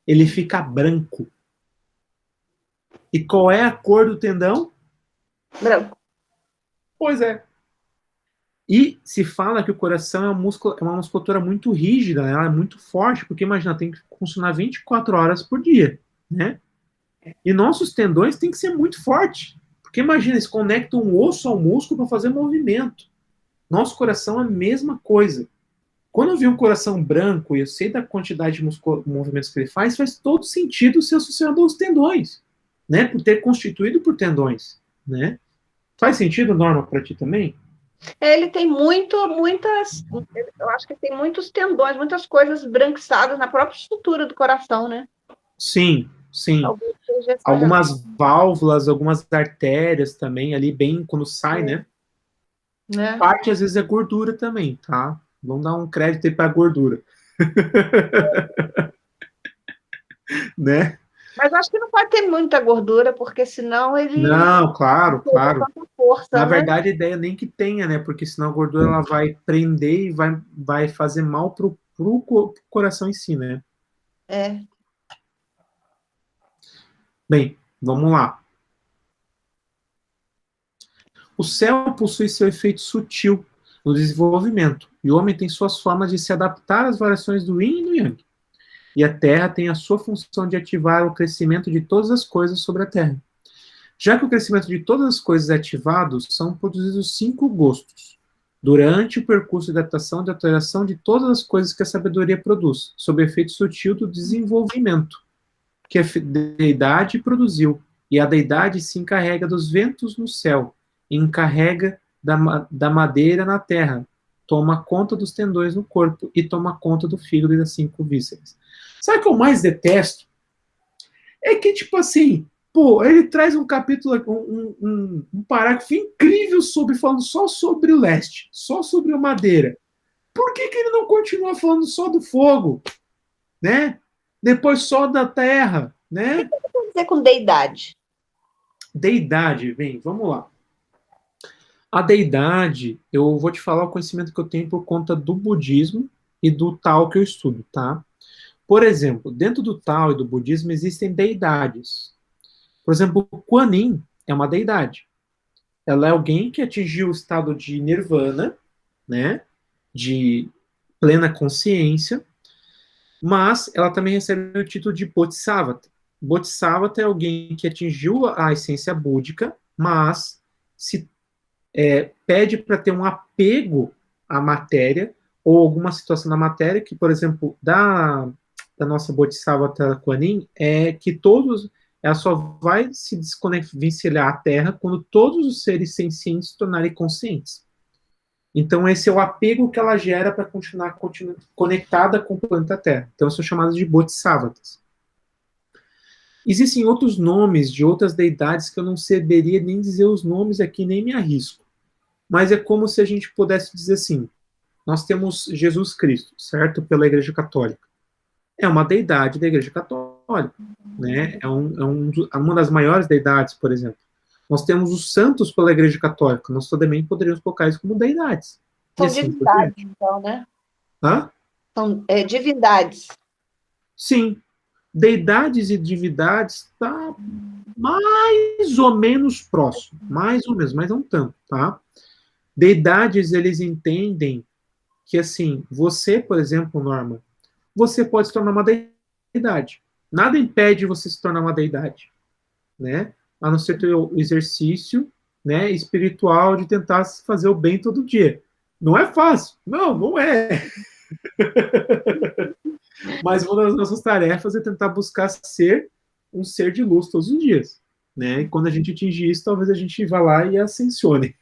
Ele fica branco. E qual é a cor do tendão? Branco. Pois é. E se fala que o coração é uma musculatura muito rígida, né? Ela é muito forte, porque imagina, tem que funcionar 24 horas por dia, né? E nossos tendões têm que ser muito fortes. Porque imagina, eles conectam um osso ao músculo para fazer movimento. Nosso coração é a mesma coisa. Quando eu vi um coração branco e eu sei da quantidade de movimentos que ele faz todo sentido ser associado aos tendões, né? Por ter constituído por tendões, né? Faz sentido, Norma, para ti também? Ele tem muitas. Eu acho que tem muitos tendões, muitas coisas branquiçadas na própria estrutura do coração, né? Sim, sim. Talvez seja essa Algumas válvulas, algumas artérias também ali, bem quando sai, né? Parte às vezes é gordura também, tá? Vamos dar um crédito aí para a gordura. Né? Mas acho que não pode ter muita gordura, porque senão ele Não, claro, não tem claro. tanta força, Na né? verdade, a ideia nem que tenha, né? Porque senão a gordura ela vai prender e vai fazer mal pro coração em si, né? É. Bem, vamos lá. O céu possui seu efeito sutil no desenvolvimento, e o homem tem suas formas de se adaptar às variações do yin e do yang. E a terra tem a sua função de ativar o crescimento de todas as coisas sobre a terra. Já que o crescimento de todas as coisas é ativado, são produzidos 5 gostos, durante o percurso de adaptação e de alteração de todas as coisas que a sabedoria produz, sob efeito sutil do desenvolvimento, que a deidade produziu, e a deidade se encarrega dos ventos no céu, e encarrega da madeira na terra, toma conta dos tendões no corpo, e toma conta do fígado e das 5 vísceras. Sabe o que eu mais detesto? É que, tipo assim, pô, ele traz um capítulo, um parágrafo incrível falando só sobre o leste, só sobre a madeira. Por que ele não continua falando só do fogo, né? Depois só da terra, né? O que você quer dizer com deidade? Deidade, bem, vamos lá. A deidade, eu vou te falar o conhecimento que eu tenho por conta do budismo e do Tao que eu estudo, tá? Por exemplo, dentro do Tao e do budismo existem deidades. Por exemplo, Kuan Yin é uma deidade. Ela é alguém que atingiu o estado de nirvana, né? De plena consciência, mas ela também recebe o título de Bodhisattva. Bodhisattva é alguém que atingiu a essência búdica, mas se pede para ter um apego à matéria ou alguma situação da matéria, que, por exemplo, da nossa Bodhisattva Kuan Yin, é que ela só vai se desvencilhar à Terra quando todos os seres sencientes se tornarem conscientes. Então, esse é o apego que ela gera para continuar conectada com o planeta Terra. Então, são chamadas de Bodhisattvas. Existem outros nomes de outras deidades que eu não saberia nem dizer os nomes aqui, nem me arrisco. Mas é como se a gente pudesse dizer assim, nós temos Jesus Cristo, certo? Pela Igreja Católica. É uma deidade da Igreja Católica, né? Uma das maiores deidades, por exemplo. Nós temos os santos pela Igreja Católica, nós também poderíamos colocar isso como deidades. São assim, divindades, então, né? Hã? São divindades. Sim. Deidades e divindades tá mais ou menos próximo. Mais ou menos, mas não tanto, tá? Deidades, eles entendem que, assim, você, por exemplo, Norma, você pode se tornar uma deidade. Nada impede você se tornar uma deidade, né? A não ser ter o exercício, né, espiritual de tentar fazer o bem todo dia. Não é fácil. Não, não é. Mas uma das nossas tarefas é tentar buscar ser um ser de luz todos os dias, né? E quando a gente atingir isso, talvez a gente vá lá e ascensione.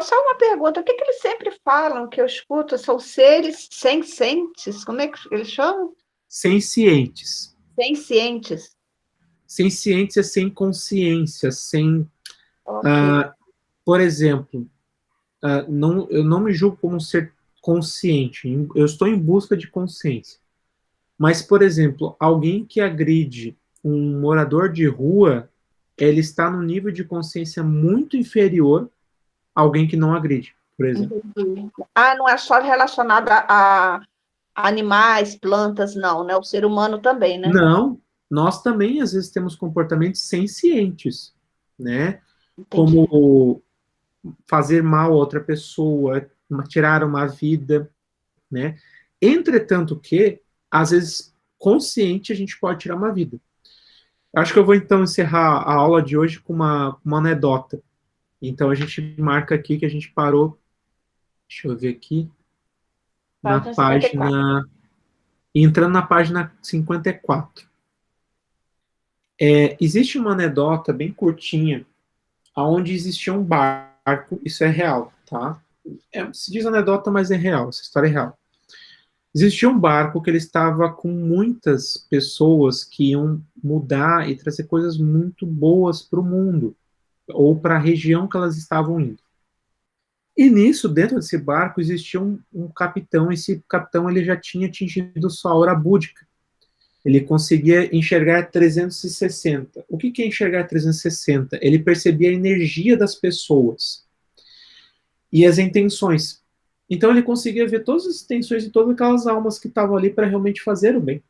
Só uma pergunta, o que eles sempre falam, que eu escuto, são seres sencientes? Como é que eles chamam? Sencientes. Sencientes. Sencientes é sem consciência, sem... Okay. Por exemplo, eu não me julgo como um ser consciente, eu estou em busca de consciência. Mas, por exemplo, alguém que agride um morador de rua, ele está num nível de consciência muito inferior a alguém que não agride, por exemplo. Entendi. Não é só relacionado a animais, plantas, não, né? O ser humano também, né? Não, nós também, às vezes, temos comportamentos sencientes, né? Entendi. Como fazer mal a outra pessoa, tirar uma vida, né? Entretanto que, às vezes, consciente, a gente pode tirar uma vida. Acho que eu vou, então, encerrar a aula de hoje com uma anedota. Então, a gente marca aqui que a gente parou, deixa eu ver aqui, na página... Entrando na página 54. Existe uma anedota bem curtinha, onde existia um barco, isso é real, tá? Se diz anedota, mas é real, essa história é real. Existia um barco que ele estava com muitas pessoas que iam mudar e trazer coisas muito boas para o mundo, ou para a região que elas estavam indo. E nisso, dentro desse barco, existia um capitão, esse capitão ele já tinha atingido sua aura búdica. Ele conseguia enxergar 360. O que é enxergar 360? Ele percebia a energia das pessoas e as intenções. Então ele conseguia ver todas as intenções de todas aquelas almas que estavam ali para realmente fazer o bem.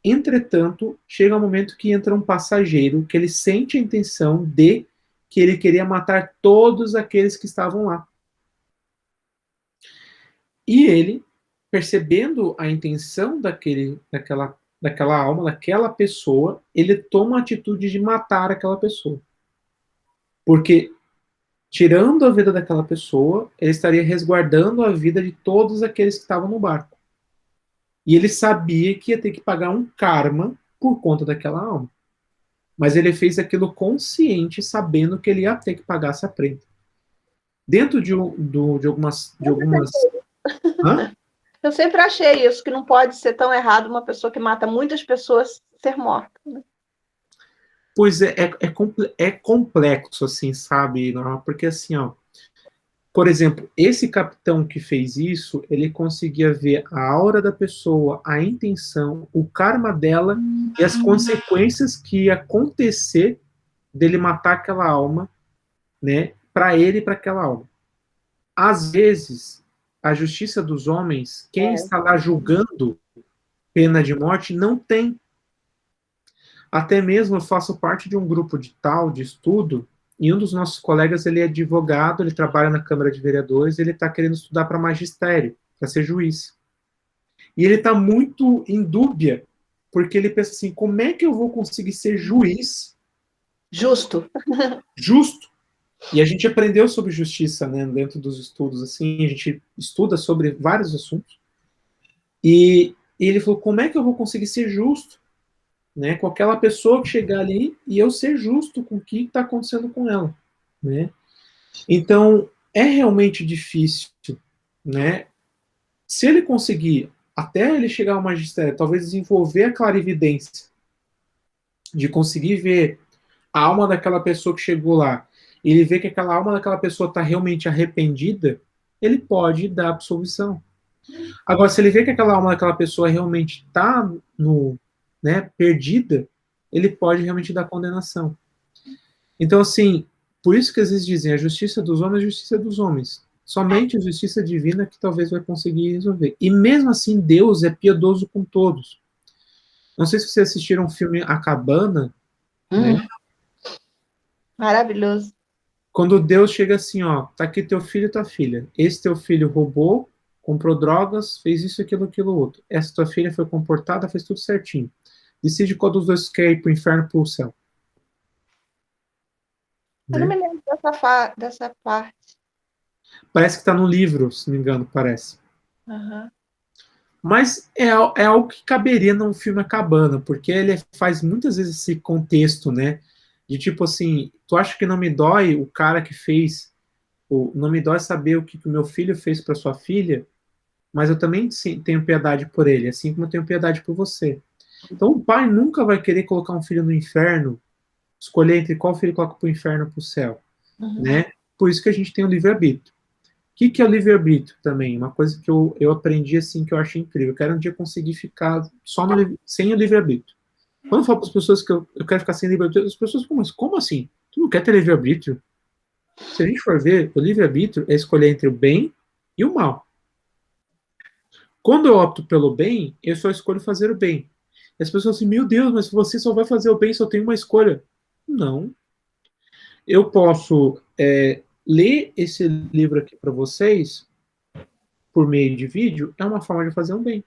Entretanto, chega um momento que entra um passageiro que ele sente a intenção de que ele queria matar todos aqueles que estavam lá. E ele percebendo a intenção daquela alma, daquela pessoa, ele toma a atitude de matar aquela pessoa. Porque, tirando a vida daquela pessoa, ele estaria resguardando a vida de todos aqueles que estavam no barco. E ele sabia que ia ter que pagar um karma por conta daquela alma. Mas ele fez aquilo consciente, sabendo que ele ia ter que pagar essa prenda. Dentro de algumas. Hã? Eu sempre achei isso, que não pode ser tão errado uma pessoa que mata muitas pessoas ser morta. Né? Pois é complexo, assim, sabe, Norma? Porque assim, ó, por exemplo, esse capitão que fez isso, ele conseguia ver a aura da pessoa, a intenção, o karma dela e as consequências que ia acontecer dele matar aquela alma, né, para ele e para aquela alma. Às vezes, a justiça dos homens, quem está lá julgando pena de morte, não tem. Até mesmo eu faço parte de um grupo de estudo, e um dos nossos colegas, ele é advogado, ele trabalha na Câmara de Vereadores, ele está querendo estudar para magistério, para ser juiz. E ele está muito em dúvida, porque ele pensa assim, como é que eu vou conseguir ser juiz justo? E a gente aprendeu sobre justiça, né, dentro dos estudos, assim, a gente estuda sobre vários assuntos. E ele falou, como é que eu vou conseguir ser justo, né, com aquela pessoa que chegar ali e eu ser justo com o que está acontecendo com ela, né? Então, é realmente difícil, né? Se ele conseguir, até ele chegar ao magistério, talvez desenvolver a clarividência, de conseguir ver a alma daquela pessoa que chegou lá, e ele vê que aquela alma daquela pessoa está realmente arrependida, ele pode dar absolvição. Agora, se ele vê que aquela alma daquela pessoa realmente está perdida, ele pode realmente dar condenação. Então, assim, por isso que às vezes dizem a justiça dos homens é a justiça dos homens. Somente a justiça divina que talvez vai conseguir resolver. E mesmo assim, Deus é piedoso com todos. Não sei se vocês assistiram o filme A Cabana, né? Maravilhoso. Quando Deus chega assim, ó, tá aqui teu filho e tua filha. Esse teu filho roubou, comprou drogas, fez isso, aquilo, outro. Essa tua filha foi comportada, fez tudo certinho. Decide qual dos dois quer ir pro inferno ou pro céu. Eu não Né? me lembro dessa parte. Parece que tá no livro, se não me engano, parece. Uhum. Mas é algo que caberia num filme A Cabana, porque ele faz muitas vezes esse contexto, né? De tipo assim, tu acha que não me dói o cara que fez, não me dói saber o que o meu filho fez para sua filha, mas eu também tenho piedade por ele, assim como eu tenho piedade por você. Então o pai nunca vai querer colocar um filho no inferno, escolher entre qual filho coloca para o inferno ou para o céu, né? Por isso que a gente tem o livre-arbítrio. O que é o livre-arbítrio também? Uma coisa que eu aprendi assim que eu achei incrível. Eu quero um dia conseguir ficar só sem o livre-arbítrio. Quando eu falo para as pessoas que eu quero ficar sem livre-arbítrio, as pessoas ficam, mas como assim? Tu não quer ter livre-arbítrio? Se a gente for ver, o livre-arbítrio é escolher entre o bem e o mal. Quando eu opto pelo bem, eu só escolho fazer o bem. E as pessoas assim, meu Deus, mas você só vai fazer o bem, só tem uma escolha. Não. Eu posso ler esse livro aqui para vocês por meio de vídeo, é uma forma de fazer um bem.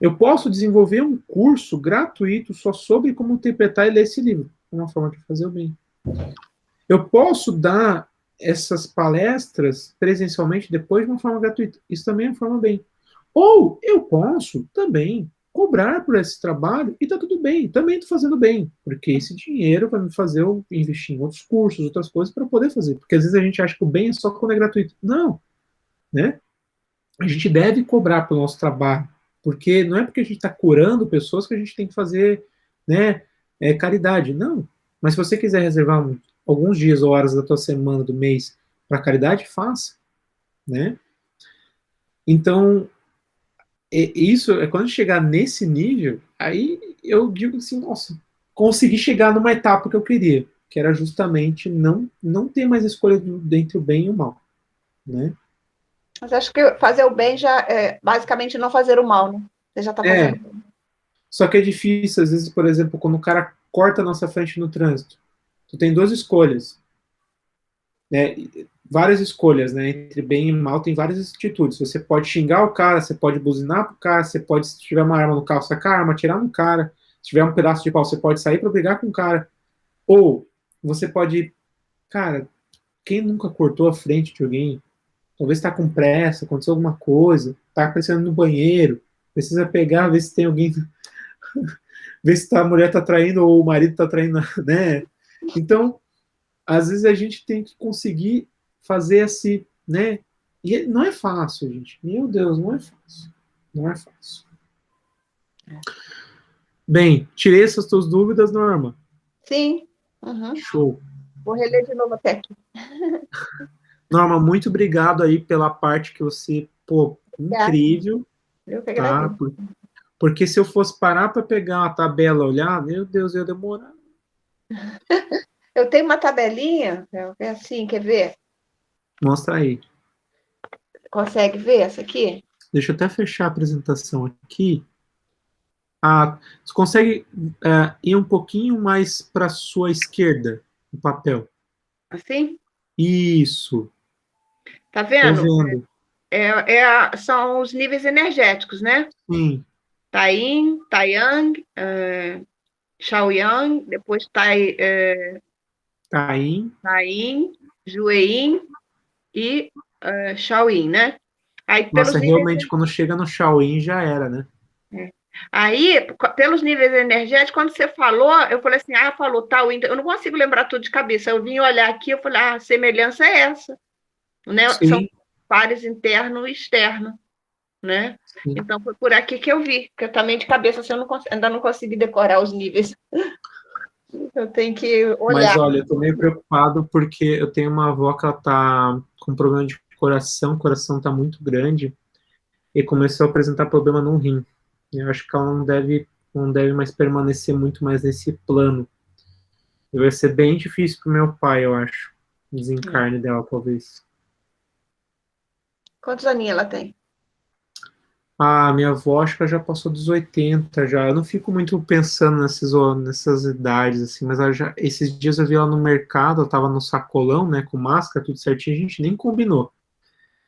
Eu posso desenvolver um curso gratuito só sobre como interpretar e ler esse livro, é uma forma de fazer o bem. Eu posso dar essas palestras presencialmente depois de uma forma gratuita, isso também é uma forma bem. Ou eu posso também cobrar por esse trabalho e tá tudo bem, também estou fazendo bem, porque esse dinheiro vai me fazer eu investir em outros cursos, outras coisas para poder fazer, porque às vezes a gente acha que o bem é só quando é gratuito. Não, né? A gente deve cobrar pelo nosso trabalho, porque não é porque a gente está curando pessoas que a gente tem que fazer, né, caridade. Não. Mas se você quiser reservar alguns dias ou horas da tua semana, do mês, para caridade, faça. Né? Então, isso é quando chegar nesse nível, aí eu digo assim, nossa, consegui chegar numa etapa que eu queria, que era justamente não ter mais escolha entre o bem e o mal. Né? Mas acho que fazer o bem já é basicamente não fazer o mal, né? Você já está fazendo bem. Só que é difícil, às vezes, por exemplo, quando o cara corta a nossa frente no trânsito. Tu tem duas escolhas. né, várias escolhas, né, entre bem e mal, tem várias atitudes. Você pode xingar o cara, você pode buzinar pro cara, você pode, se tiver uma arma no carro, sacar a arma, atirar no cara, se tiver um pedaço de pau, você pode sair para brigar com o cara, ou você pode, cara, quem nunca cortou a frente de alguém? Talvez está com pressa, aconteceu alguma coisa, está precisando no banheiro, precisa pegar, ver se tem alguém, ver se a mulher está traindo ou o marido está traindo, né? Então, às vezes a gente tem que conseguir fazer assim, né? E não é fácil, gente. Meu Deus, não é fácil. Não é fácil. Bem, tirei essas tuas dúvidas, Norma. Sim. Uhum. Show. Vou reler de novo até aqui. Norma, muito obrigado aí pela parte que você, pô, incrível, Eu que tá? agradeço. Porque se eu fosse parar para pegar uma tabela, olhar, meu Deus, ia demorar. Eu tenho uma tabelinha, é assim, quer ver? Mostra aí. Consegue ver essa aqui? Deixa eu até fechar a apresentação aqui. Ah, você consegue ir um pouquinho mais para a sua esquerda, o papel. Assim? Isso, Tá tô vendo? vendo. São os níveis energéticos, né? Sim, Taiying, Taiyang, Shaoyang, depois Taim. Taiying, Jueyin e Shaoyin, né? Aí, pelos Nossa, níveis, realmente, quando chega no Shaolin já era, né? pelos níveis energéticos, quando você falou, eu falei assim, falou tal, eu não consigo lembrar tudo de cabeça. Eu vim olhar aqui, eu falei, a semelhança é essa, né? São Sim, pares interno e externo, né? sim. Então, foi por aqui que eu vi, porque eu também de cabeça assim, ainda não consegui decorar os níveis. Eu tenho que Mas olhar. olha, eu tô meio preocupado porque eu tenho uma avó que ela tá com problema de coração, o coração tá muito grande e começou a apresentar problema no rim. Eu acho que ela não deve mais permanecer muito mais nesse plano. E vai ser bem difícil pro meu pai, eu acho. O desencarne dela, talvez. Quantos aninhos ela tem? Ah, minha avó acho que ela já passou dos 80 já. Eu não fico muito pensando nessas idades, assim, mas esses dias eu vi ela no mercado, ela tava no sacolão, né, com máscara, tudo certinho, a gente nem combinou.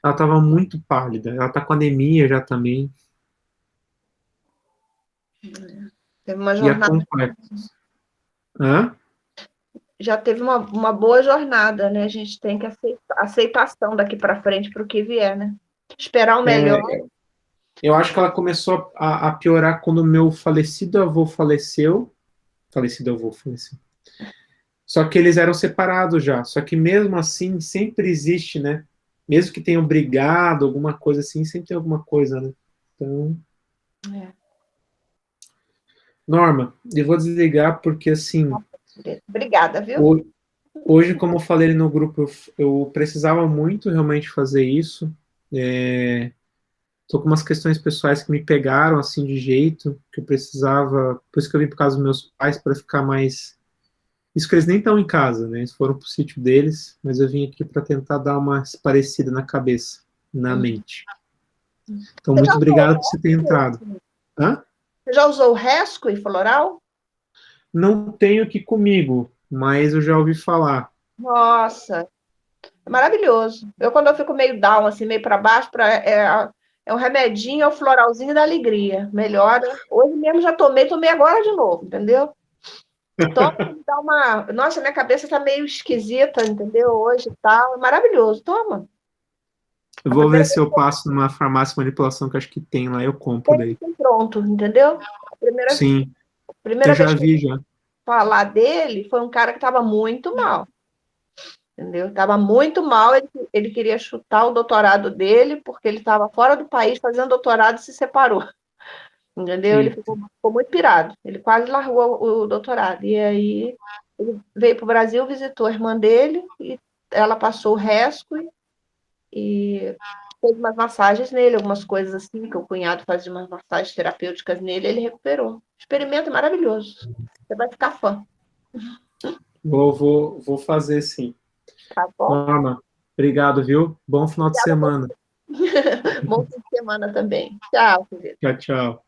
Ela tava muito pálida, ela tá com anemia já também, Teve uma e é jornada, complexo. Hã? já teve uma boa jornada, né? A gente tem que aceitar aceitação daqui para frente para o que vier, né? Esperar o melhor. É, eu acho que ela começou a piorar quando o meu falecido avô faleceu. Falecido avô faleceu. Só que eles eram separados já. Só que mesmo assim, sempre existe, né? Mesmo que tenham brigado, alguma coisa assim, sempre tem alguma coisa, né? Então, É. Norma, eu vou desligar porque, assim, Obrigada, viu? ho- hoje, como eu falei no grupo, eu precisava muito realmente fazer isso. Tô com umas questões pessoais que me pegaram, assim, de jeito, que eu precisava. Por isso que eu vim por causa dos meus pais, para ficar mais. Isso que eles nem estão em casa, né? Eles foram pro sítio deles, mas eu vim aqui para tentar dar uma parecida na cabeça, na mente. Então, Você já muito usou, obrigado por você ter entrado. Hã? você já usou o Resco e Floral? Não tenho aqui comigo, mas eu já ouvi falar. Nossa, é maravilhoso. Quando eu fico meio down, assim, meio para baixo, é um remedinho, é o floralzinho da alegria. Melhora. Hoje mesmo já tomei agora de novo, entendeu? Toma, dá uma. Nossa, minha cabeça tá meio esquisita, entendeu? Hoje e tal. É maravilhoso. Toma. Eu A vou ver primeira se vez eu passo numa farmácia de manipulação que eu acho que tem lá, eu compro que daí. tem pronto, entendeu? Sim, eu Primeira vez já que eu vi já. falar dele foi um cara que estava muito mal, entendeu? Estava muito mal, ele queria chutar o doutorado dele, porque ele estava fora do país fazendo doutorado e se separou, entendeu? Ele Eita. ficou muito pirado, ele quase largou o doutorado. E aí ele veio para o Brasil, visitou a irmã dele, e ela passou o resco e fez umas massagens nele, algumas coisas assim, que o cunhado fazia umas massagens terapêuticas nele, ele recuperou. Experimento maravilhoso. Você vai ficar fã, Vou fazer sim. tá bom? Norma, obrigado, viu? Bom final de Obrigada. semana. Bom fim de semana também. Tchau, querido. Tchau, tchau.